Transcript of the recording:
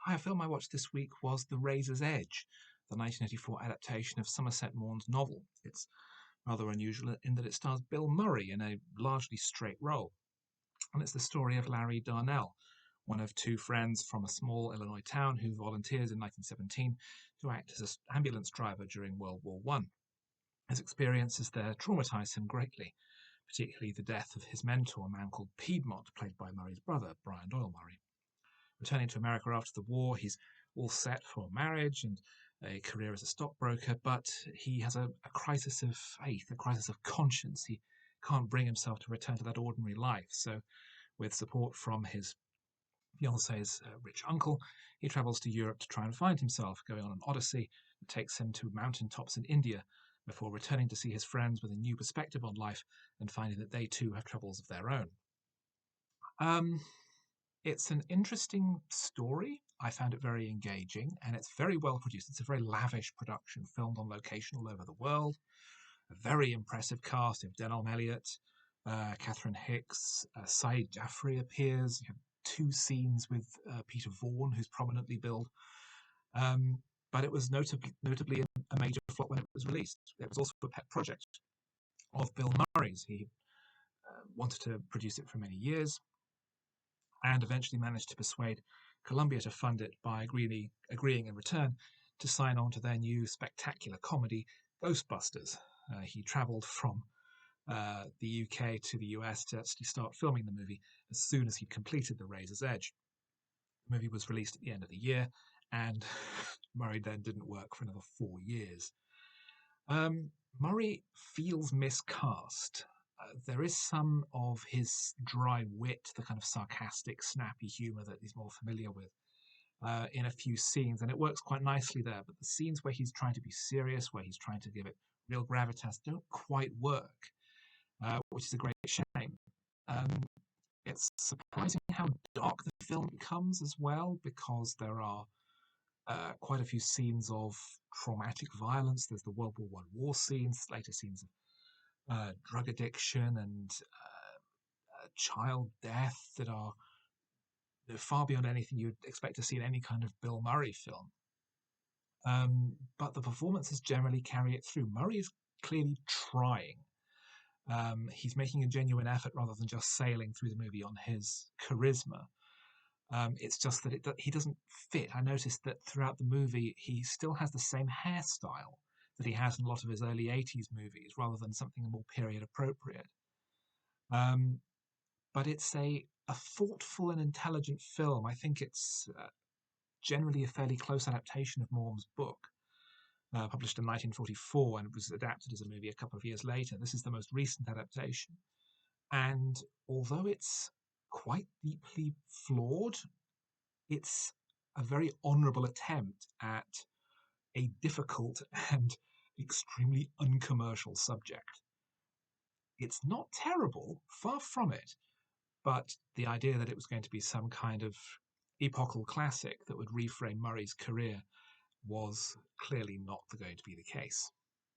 Hi, a film I watched this week was The Razor's Edge, the 1984 adaptation of Somerset Maugham's novel. It's rather unusual in that it stars Bill Murray in a largely straight role. And it's the story of Larry Darnell, one of two friends from a small Illinois town who volunteers in 1917 to act as an ambulance driver during World War One. His experiences there traumatise him greatly, particularly the death of his mentor, a man called Piedmont, played by Murray's brother, Brian Doyle Murray. Returning to America after the war, he's all set for marriage and a career as a stockbroker, but he has a crisis of faith, a crisis of conscience. He can't bring himself to return to that ordinary life. So, with support from his fiance's rich uncle, he travels to Europe to try and find himself, going on an odyssey that takes him to mountaintops in India before returning to see his friends with a new perspective on life and finding that they too have troubles of their own. It's an interesting story. I found it very engaging, and it's very well produced. It's a very lavish production, filmed on location all over the world. A very impressive cast of Denholm, Elliott, Catherine Hicks, Saeed Jaffrey appears. You have two scenes with Peter Vaughan, who's prominently billed. But it was notably a major flop when it was released. It was also a pet project of Bill Murray's. He wanted to produce it for many years, and eventually managed to persuade Columbia to fund it by agreeing in return to sign on to their new spectacular comedy, Ghostbusters. He travelled from the UK to the US to actually start filming the movie as soon as he'd completed The Razor's Edge. The movie was released at the end of the year, and Murray then didn't work for another 4 years. Murray feels miscast. There is some of his dry wit, the kind of sarcastic, snappy humour that he's more familiar with, in a few scenes, and it works quite nicely there. But the scenes where he's trying to be serious, where he's trying to give it real gravitas, don't quite work, which is a great shame. It's surprising how dark the film becomes as well, because there are quite a few scenes of traumatic violence. There's the World War One war scenes, later scenes of drug addiction and child death that are far beyond anything you'd expect to see in any kind of Bill Murray film. But the performances generally carry it through. Murray is clearly trying. He's making a genuine effort rather than just sailing through the movie on his charisma. It's just that he doesn't fit. I noticed that throughout the movie, he still has the same hairstyle that he has in a lot of his early 80s movies, rather than something more period appropriate. But it's a thoughtful and intelligent film. I think it's generally a fairly close adaptation of Maugham's book, published in 1944, and it was adapted as a movie a couple of years later. This is the most recent adaptation. And although it's quite deeply flawed, it's a very honourable attempt at a difficult and extremely uncommercial subject. It's not terrible, far from it, but the idea that it was going to be some kind of epochal classic that would reframe Murray's career was clearly not going to be the case.